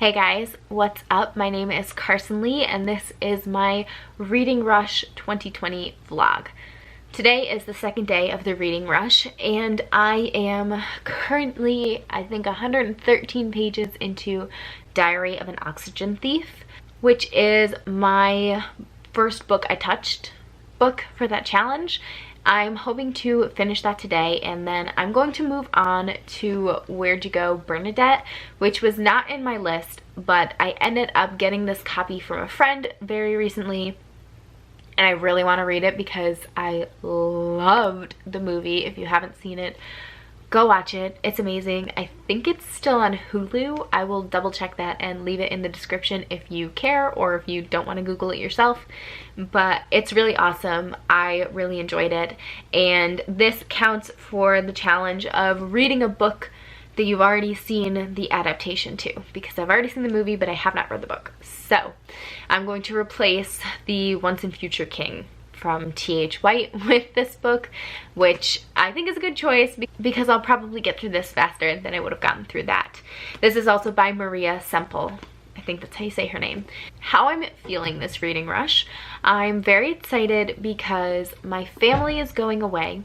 Hey guys, what's up? My name is Carson Lee and this is my Reading Rush 2020 vlog. Today is the second day of the Reading Rush and I am currently, I think, 113 pages into Diary of an Oxygen Thief, which is my first book I touched book for that challenge. I'm hoping to finish that today and then I'm going to move on to Where'd You Go, Bernadette, which was not in my list, but I ended up getting this copy from a friend very recently and I really want to read it because I loved the movie. If you haven't seen it, go watch it. It's amazing. I think it's still on Hulu. I will double check that and leave it in the description if you care or if you don't want to Google it yourself. But it's really awesome. I really enjoyed it. And this counts for the challenge of reading a book that you've already seen the adaptation to, because I've already seen the movie but I have not read the book. So I'm going to replace the Once and Future King from T.H. White with this book, which I think is a good choice because I'll probably get through this faster than I would have gotten through that. This is also by Maria Semple. I think that's how you say her name. How I'm feeling this reading rush. I'm very excited because my family is going away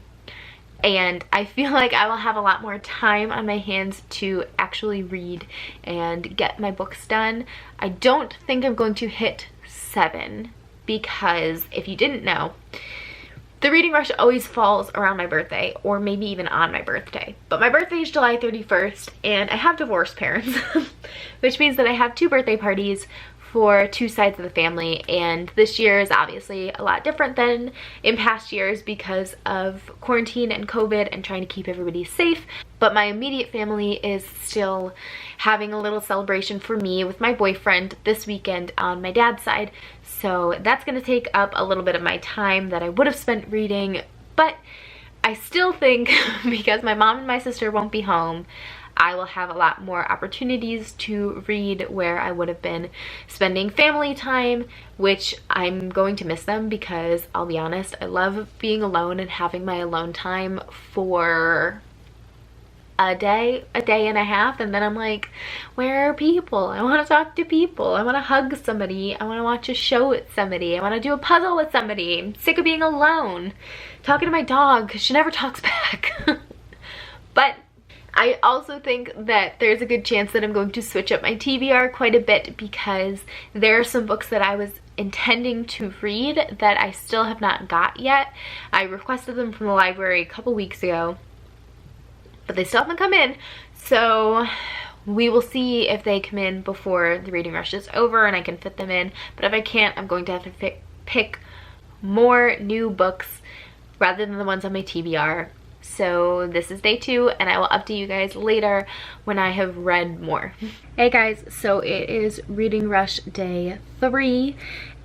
and I feel like I will have a lot more time on my hands to actually read and get my books done. I don't think I'm going to hit 7 because if you didn't know, the reading rush always falls around my birthday or maybe even on my birthday. But my birthday is July 31st and I have divorced parents, which means that I have 2 birthday parties for 2 sides of the family, and this year is obviously a lot different than in past years because of quarantine and COVID and trying to keep everybody safe. But my immediate family is still having a little celebration for me with my boyfriend this weekend on my dad's side. So that's going to take up a little bit of my time that I would have spent reading, but I still think because my mom and my sister won't be home, I will have a lot more opportunities to read where I would have been spending family time, which I'm going to miss them because I'll be honest, I love being alone and having my alone time for a day and a half, and then I'm like, where are people? I want to talk to people. I want to hug somebody. I want to watch a show with somebody. I want to do a puzzle with somebody. I'm sick of being alone. Talking to my dog because she never talks back. But I also think that there's a good chance that I'm going to switch up my TBR quite a bit because there are some books that I was intending to read that I still have not got yet. I requested them from the library a couple weeks ago, but they still haven't come in. So we will see if they come in before the reading rush is over and I can fit them in. But if I can't, I'm going to have to pick more new books rather than the ones on my TBR. So this is day 2 and I will update you guys later when I have read more. Hey guys, so it is Reading Rush day 3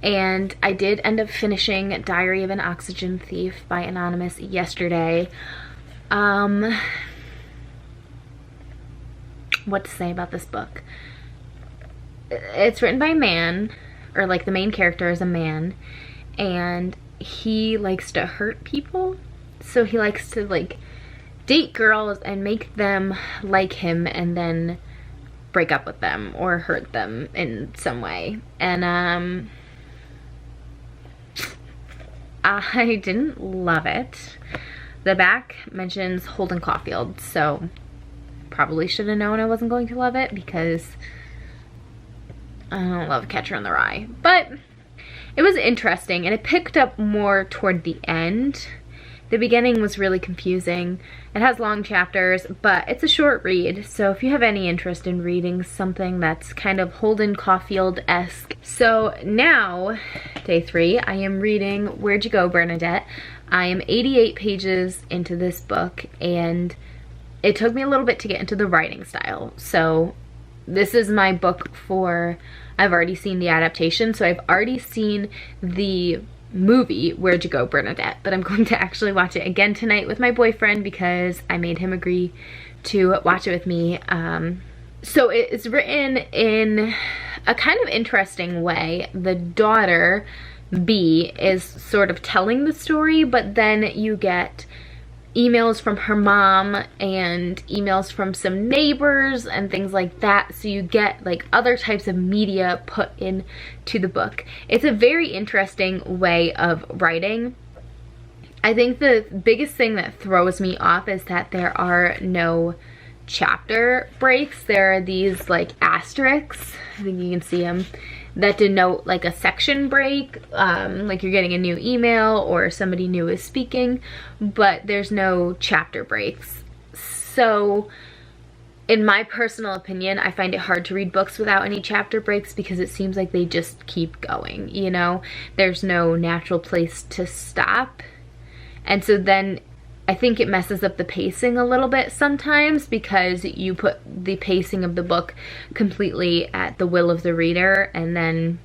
and I did end up finishing Diary of an Oxygen Thief by Anonymous yesterday. What to say about this book? It's written by a man, or like the main character is a man, and he likes to hurt people. So he likes to like date girls and make them like him and then break up with them or hurt them in some way. And I didn't love it. The back mentions Holden Caulfield, so probably should have known I wasn't going to love it because I don't love Catcher in the Rye. But it was interesting and it picked up more toward the end. The beginning was really confusing. It has long chapters, but it's a short read, so if you have any interest in reading something that's kind of Holden Caulfield-esque. So now, day 3, I am reading Where'd You Go, Bernadette? I am 88 pages into this book, and it took me a little bit to get into the writing style. So this is my book for, I've already seen the adaptation, so I've already seen the movie Where'd You Go, Bernadette, but I'm going to actually watch it again tonight with my boyfriend because I made him agree to watch it with me. So it's written in a kind of interesting way. The daughter, B, is sort of telling the story, but then you get emails from her mom and emails from some neighbors and things like that, so you get like other types of media put into the book. It's a very interesting way of writing. I think the biggest thing that throws me off is that there are no chapter breaks. There are these like asterisks, I think you can see them, that denote like a section break, like you're getting a new email or somebody new is speaking, but there's no chapter breaks. So in my personal opinion, I find it hard to read books without any chapter breaks because it seems like they just keep going, you know? There's no natural place to stop. And so then I think it messes up the pacing a little bit sometimes because you put the pacing of the book completely at the will of the reader, and then,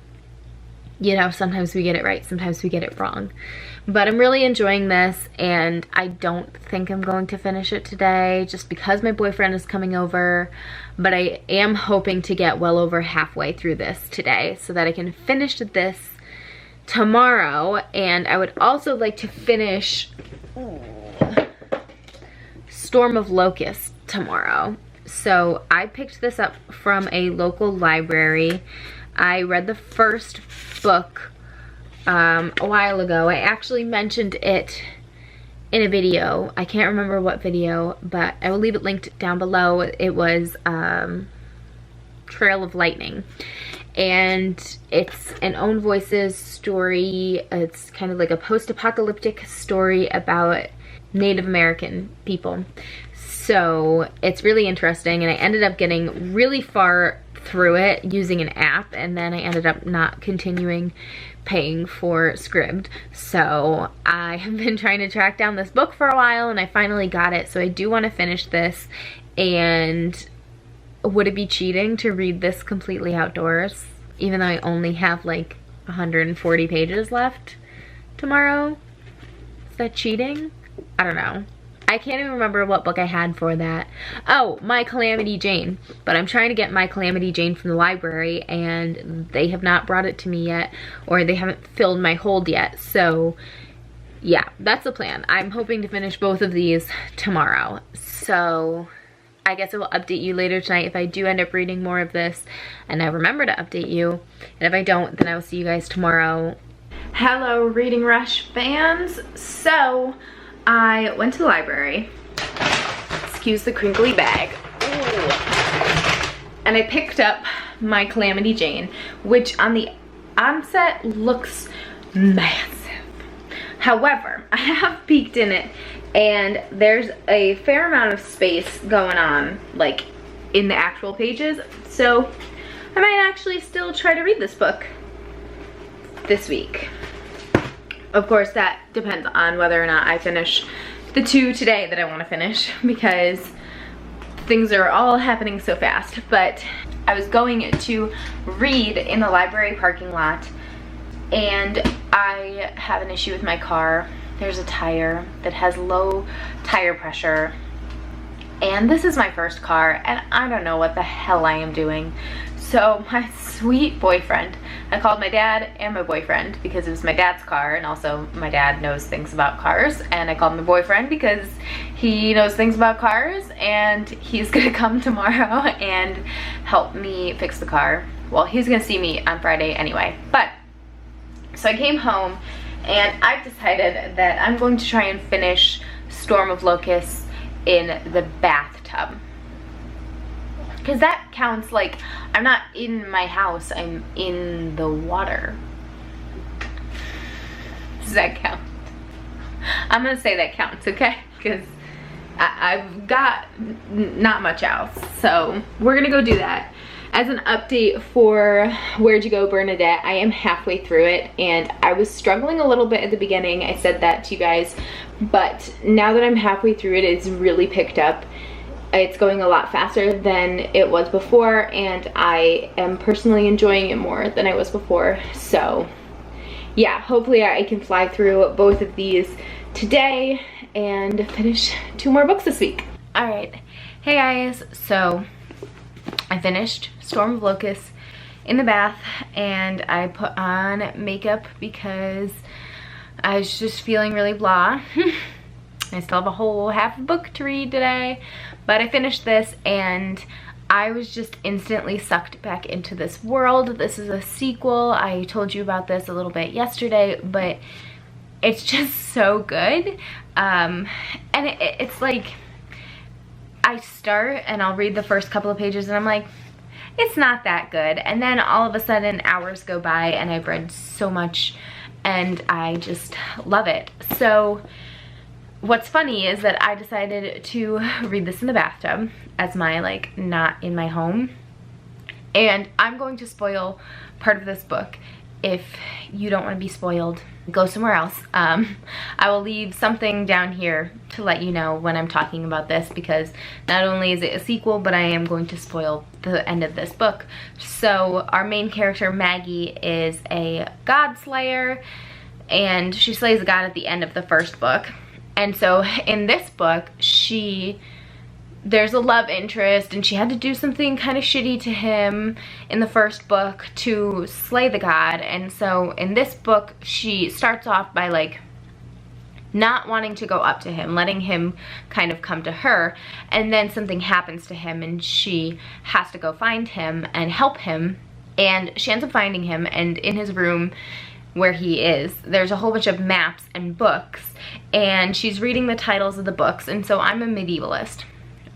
you know, sometimes we get it right, sometimes we get it wrong. But I'm really enjoying this, and I don't think I'm going to finish it today just because my boyfriend is coming over, but I am hoping to get well over halfway through this today so that I can finish this tomorrow. And I would also like to finish Storm of Locusts tomorrow. So I picked this up from a local library. I read the first book a while ago. I actually mentioned it in a video. I can't remember what video, but I will leave it linked down below. It was Trail of Lightning. And it's an Own Voices story. It's kind of like a post-apocalyptic story about Native American people. So it's really interesting, and I ended up getting really far through it using an app, and then I ended up not continuing paying for Scribd. So I have been trying to track down this book for a while, and I finally got it. So I do want to finish this. And would it be cheating to read this completely outdoors, even though I only have like 140 pages left tomorrow? Is that cheating? I don't know. I can't even remember what book I had for that. Oh, My Calamity Jane. But I'm trying to get My Calamity Jane from the library, and they have not brought it to me yet, or they haven't filled my hold yet. So yeah, that's the plan. I'm hoping to finish both of these tomorrow. So I guess I will update you later tonight if I do end up reading more of this, and I remember to update you. And if I don't, then I will see you guys tomorrow. Hello, Reading Rush fans. So I went to the library, excuse the crinkly bag, and I picked up My Calamity Jane, which on the onset looks massive. However, I have peeked in it, and there's a fair amount of space going on, like in the actual pages, so I might actually still try to read this book this week. Of course, that depends on whether or not I finish the 2 today that I want to finish, because things are all happening so fast. But I was going to read in the library parking lot, and I have an issue with my car. There's a tire that has low tire pressure, and this is my first car, and I don't know what the hell I am doing. So my sweet boyfriend, I called my dad and my boyfriend because it was my dad's car, and also my dad knows things about cars, and I called my boyfriend because he knows things about cars, and he's gonna come tomorrow and help me fix the car. Well, he's gonna see me on Friday anyway. But so I came home, and I've decided that I'm going to try and finish Storm of Locusts in the bathtub, because that counts. Like, I'm not in my house, I'm in the water. Does that count? I'm gonna say that counts, okay? Because I've got not much else. So we're gonna go do that. As an update for Where'd You Go, Bernadette, I am halfway through it, and I was struggling a little bit at the beginning. I said that to you guys, but now that I'm halfway through it, it's really picked up. It's going a lot faster than it was before, and I am personally enjoying it more than I was before. So yeah, hopefully I can fly through both of these today and finish 2 more books this week. All right, hey guys, so I finished Storm of Locusts in the bath, and I put on makeup because I was just feeling really blah. I still have a whole half a book to read today, but I finished this and I was just instantly sucked back into this world. This is a sequel. I told you about this a little bit yesterday, but it's just so good. And it's like, I start and I'll read the first couple of pages and I'm like, it's not that good. And then all of a sudden hours go by and I've read so much and I just love it. So what's funny is that I decided to read this in the bathtub as my, like, not in my home. And I'm going to spoil part of this book. If you don't want to be spoiled, go somewhere else. I will leave something down here to let you know when I'm talking about this, because not only is it a sequel, but I am going to spoil the end of this book. So our main character, Maggie, is a god slayer, and she slays a god at the end of the first book. And so in this book, there's a love interest and she had to do something kind of shitty to him in the first book to slay the god. And so in this book, she starts off by, like, not wanting to go up to him, letting him kind of come to her. And then something happens to him and she has to go find him and help him. And she ends up finding him, and in his room where he is, there's a whole bunch of maps and books, and she's reading the titles of the books. And so I'm a medievalist,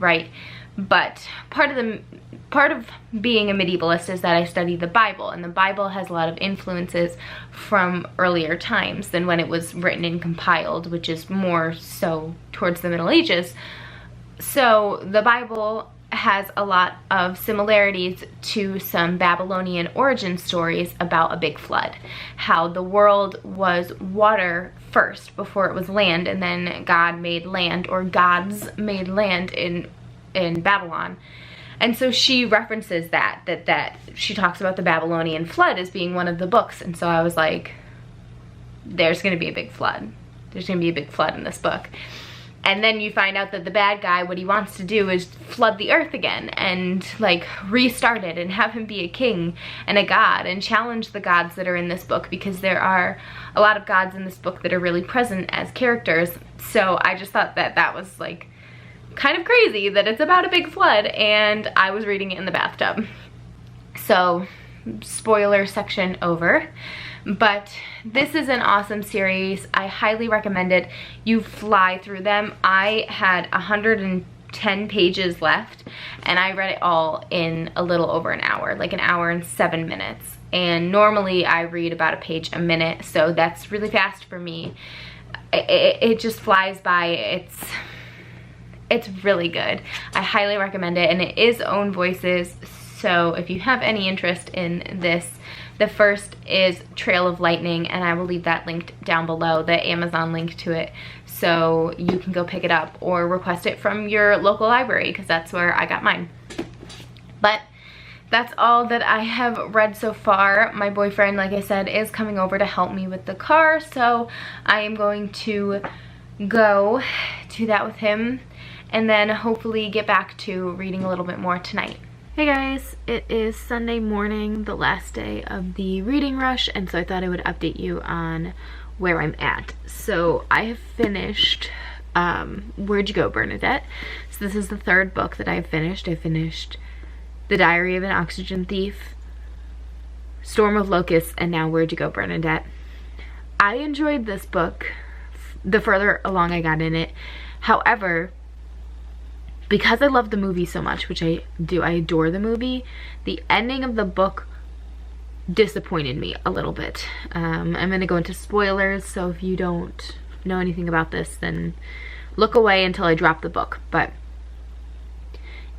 right? But part of being a medievalist is that I study the Bible, and the Bible has a lot of influences from earlier times than when it was written and compiled, which is more so towards the Middle Ages. So the Bible has a lot of similarities to some Babylonian origin stories about a big flood. How the world was water first before it was land, and then God made land, or gods made land in Babylon. And so she references that she talks about the Babylonian flood as being one of the books. And so I was like, there's gonna be a big flood. There's gonna be a big flood in this book. And then you find out that the bad guy, what he wants to do is flood the earth again and, like, restart it and have him be a king and a god and challenge the gods that are in this book, because there are a lot of gods in this book that are really present as characters. So I just thought that that was, like, kind of crazy that it's about a big flood, and I was reading it in the bathtub. So spoiler section over. But this is an awesome series. I highly recommend it. You fly through them. I had 110 pages left, and I read it all in a little over an hour, like an hour and 7 minutes. And normally I read about a page a minute, so that's really fast for me. It just flies by. It's really good. I highly recommend it, and it is own voices. So if you have any interest in this, the first is Trail of Lightning, and I will leave that linked down below, the Amazon link to it, so you can go pick it up or request it from your local library, because that's where I got mine. But that's all that I have read so far. My boyfriend, like I said, is coming over to help me with the car, so I am going to go do that with him, and then hopefully get back to reading a little bit more tonight. Hey guys, it is Sunday morning, the last day of the reading rush, and so I thought I would update you on where I'm at. So I have finished Where'd You Go, Bernadette? So this is the third book that I've finished. I finished The Diary of an Oxygen Thief, Storm of Locusts, and now Where'd You Go, Bernadette? I enjoyed this book the further along I got in it. However, because I love the movie so much, which I do, I adore the movie, the ending of the book disappointed me a little bit. I'm gonna go into spoilers, so if you don't know anything about this, then look away until I drop the book. But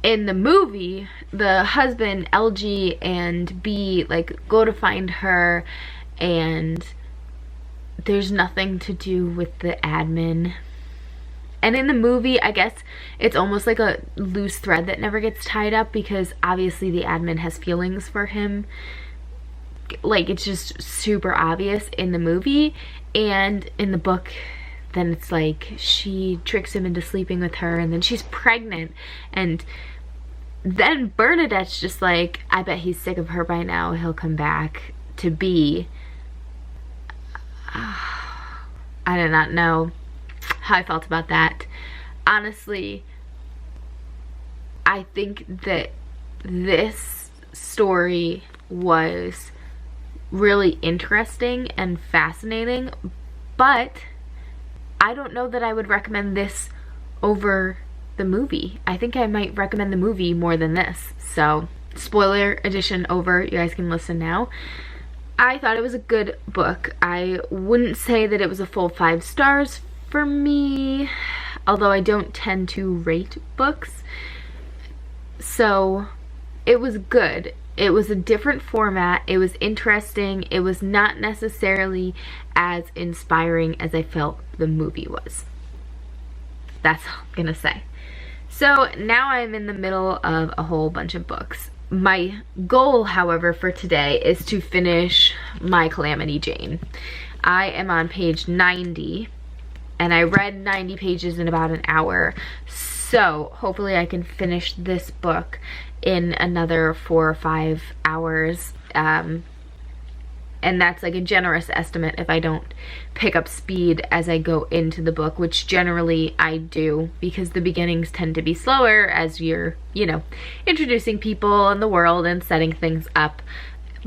in the movie, the husband, LG, and B, like, go to find her, and there's nothing to do with the admin. And in the movie, I guess it's almost like a loose thread that never gets tied up, because obviously the admin has feelings for him. Like, it's just super obvious in the movie. And in the book, then it's like she tricks him into sleeping with her, and then she's pregnant. And then Bernadette's just like, I bet he's sick of her by now. He'll come back to be. I do not know. how I felt about that. Honestly, I think that this story was really interesting and fascinating, but I don't know that I would recommend this over the movie. I think I might recommend the movie more than this. So, spoiler edition over, you guys can listen now. I thought it was a good book. I wouldn't say that it was a full 5 stars for me, although I don't tend to rate books. So, it was good. It was a different format. It was interesting. It was not necessarily as inspiring as I felt the movie was. That's all I'm gonna say. So now I'm in the middle of a whole bunch of books. My goal, however, for today is to finish my Calamity Jane. I am on page 90, and I read 90 pages in about an hour. So hopefully I can finish this book in another 4 or 5 hours. And that's like a generous estimate if I don't pick up speed as I go into the book, which generally I do, because the beginnings tend to be slower as you're, you know, introducing people and the world and setting things up.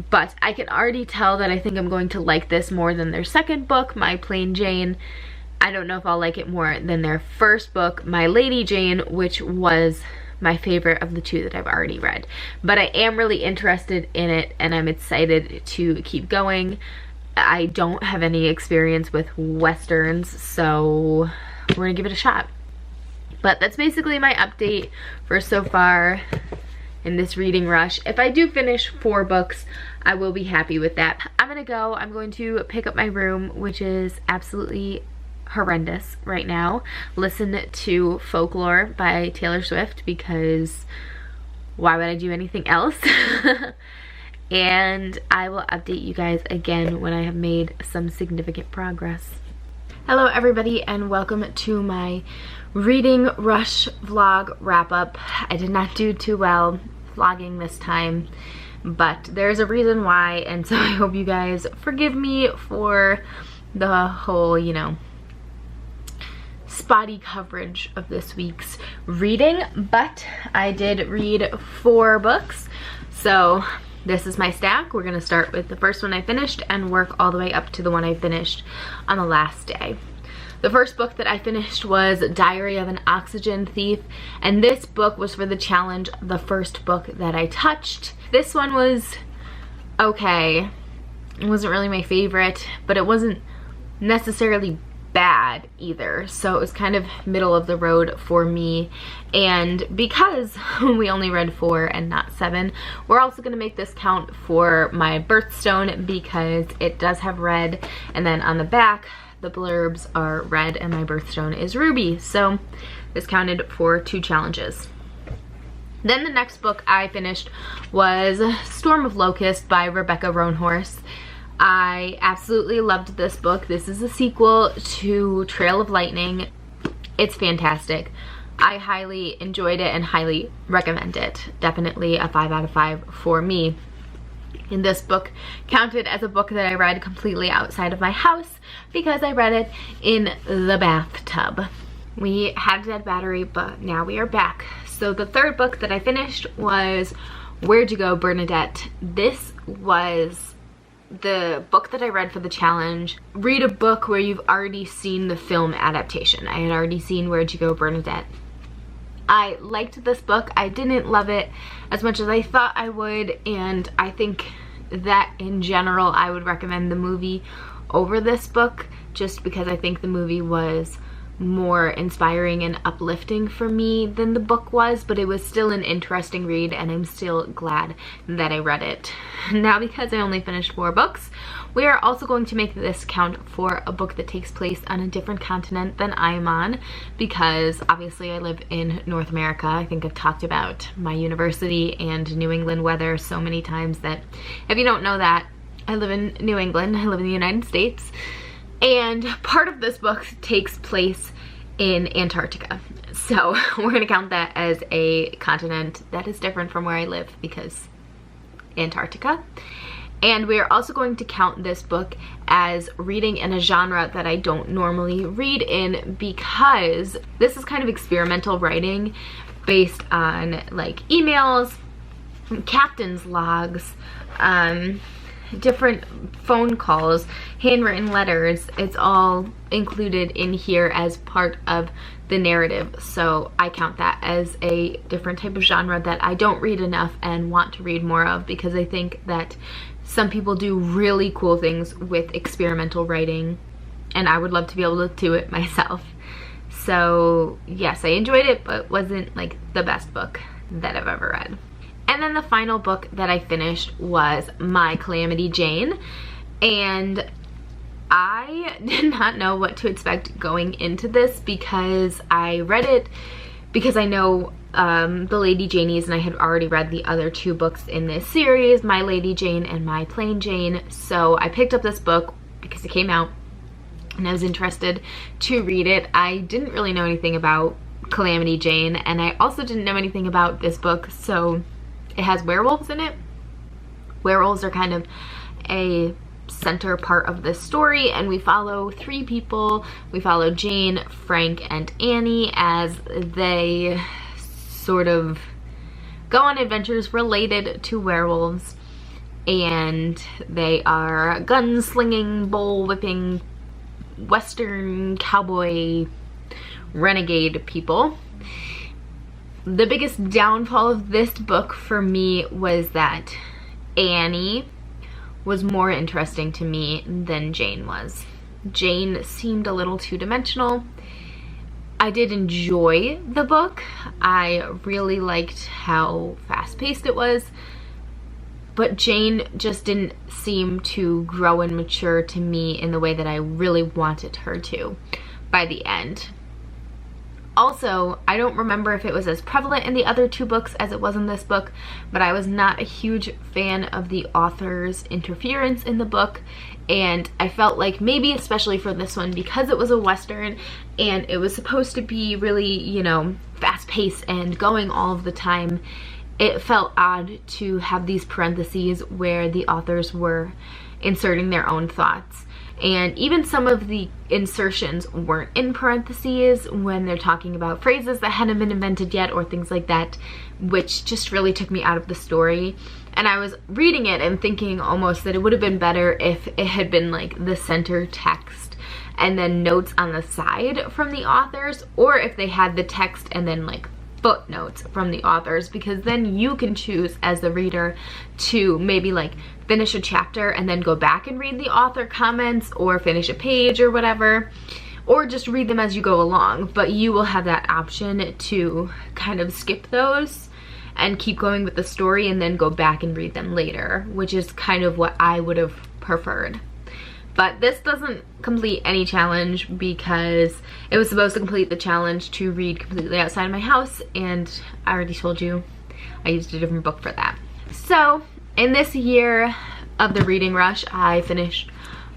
But I can already tell that I think I'm going to like this more than their second book, My Plain Jane. I don't know if I'll like it more than their first book, My Lady Jane, which was my favorite of the 2 that I've already read. But I am really interested in it, and I'm excited to keep going. I don't have any experience with Westerns, so we're gonna give it a shot. But that's basically my update for so far in this reading rush. If I do finish 4 books, I will be happy with that. I'm gonna go. I'm going to pick up my room, which is absolutely horrendous right now. Listen to Folklore by Taylor Swift, because why would I do anything else? And I will update you guys again when I have made some significant progress. Hello everybody, and welcome to my reading rush vlog wrap up. I did not do too well vlogging this time, but there's a reason why, and so I hope you guys forgive me for the whole, you know, spotty coverage of this week's reading. But I did read 4 books, so this is my stack. We're gonna start with the first one I finished and work all the way up to the one I finished on the last day. The first book that I finished was Diary of an Oxygen Thief, and this book was for the challenge, the first book that I touched. This one was okay. It wasn't really my favorite, but it wasn't necessarily bad either, so it was kind of middle of the road for me. And because we only read 4 and not 7, we're also going to make this count for my birthstone, because it does have red, and then on the back the blurbs are red and my birthstone is ruby, so this counted for 2 challenges. Then the next book I finished was Storm of Locusts by Rebecca Roanhorse. I absolutely loved this book. This is a sequel to Trail of Lightning. It's fantastic. I highly enjoyed it and highly recommend it. Definitely a 5 out of 5 for me. And this book counted as a book that I read completely outside of my house, because I read it in the bathtub. We had dead battery, but now we are back. So the third book that I finished was Where'd You Go, Bernadette? This was the book that I read for the challenge. Read a book where you've already seen the film adaptation. I had already seen Where'd You Go, Bernadette. I liked this book. I didn't love it as much as I thought I would, and I think that in general I would recommend the movie over this book, just because I think the movie was more inspiring and uplifting for me than the book was, but it was still an interesting read, and I'm still glad that I read it. Now, because I only finished 4 books, we are also going to make this count for a book that takes place on a different continent than I'm on, because obviously I live in North America. I think I've talked about my university and New England weather so many times that if you don't know that, I live in New England, I live in the United States. And part of this book takes place in Antarctica. So we're gonna count that as a continent that is different from where I live, because Antarctica. And we are also going to count this book as reading in a genre that I don't normally read in, because this is kind of experimental writing based on like emails, captain's logs, different phone calls, handwritten letters. It's all included in here as part of the narrative, so I count that as a different type of genre that I don't read enough and want to read more of, because I think that some people do really cool things with experimental writing and I would love to be able to do it myself. So yes, I enjoyed it, but wasn't like the best book that I've ever read. And then the final book that I finished was My Calamity Jane, and I did not know what to expect going into this, because I read it because I know the Lady Janies, and I had already read the other two books in this series, My Lady Jane and My Plain Jane. So I picked up this book because it came out and I was interested to read it. I didn't really know anything about Calamity Jane, and I also didn't know anything about this book. So it has werewolves in it. Werewolves are kind of a center part of this story, and we follow three people. We follow Jane, Frank, and Annie as they sort of go on adventures related to werewolves, and they are gunslinging, bull-whipping, western cowboy renegade people. The biggest downfall of this book for me was that Annie was more interesting to me than Jane was. Jane seemed a little two-dimensional. I did enjoy the book. I really liked how fast-paced it was, but Jane just didn't seem to grow and mature to me in the way that I really wanted her to by the end. Also, I don't remember if it was as prevalent in the other two books as it was in this book, but I was not a huge fan of the author's interference in the book, and I felt like maybe especially for this one, because it was a Western and it was supposed to be really, you know, fast-paced and going all of the time, it felt odd to have these parentheses where the authors were inserting their own thoughts. And even some of the insertions weren't in parentheses when they're talking about phrases that hadn't been invented yet or things like that, which just really took me out of the story. And I was reading it and thinking almost that it would have been better if it had been like the center text and then notes on the side from the authors, or if they had the text and then like footnotes from the authors, because then you can choose as the reader to maybe like finish a chapter and then go back and read the author comments, or finish a page or whatever, or just read them as you go along. But you will have that option to kind of skip those and keep going with the story and then go back and read them later, which is kind of what I would have preferred. But this doesn't complete any challenge, because it was supposed to complete the challenge to read completely outside of my house, and I already told you I used a different book for that. So in this year of the reading rush, I finished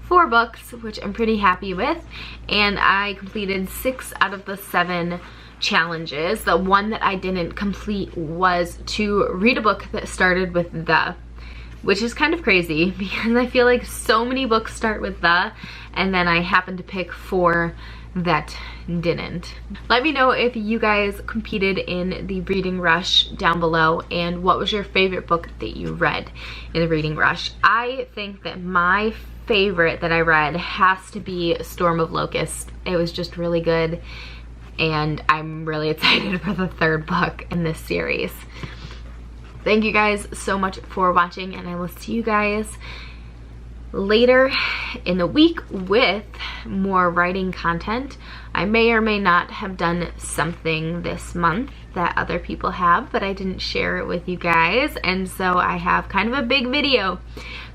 4 books, which I'm pretty happy with, and I completed 6 out of the 7 challenges. The one that I didn't complete was to read a book that started with the, which is kind of crazy because I feel like so many books start with the, and then I happened to pick 4 that didn't. Let me know if you guys competed in the reading rush down below, and what was your favorite book that you read in the reading rush. I think that my favorite that I read has to be Storm of Locusts. It was just really good, and I'm really excited for the 3rd book in this series. Thank you guys so much for watching, and I will see you guys later in the week with more writing content. I may or may not have done something this month that other people have, but I didn't share it with you guys, and so I have kind of a big video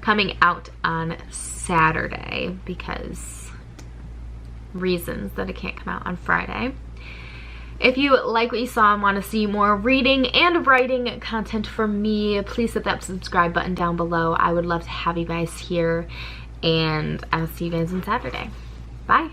coming out on Saturday because reasons that it can't come out on Friday. If you like what you saw and want to see more reading and writing content from me, please hit that subscribe button down below. I would love to have you guys here, and I'll see you guys on Saturday. Bye.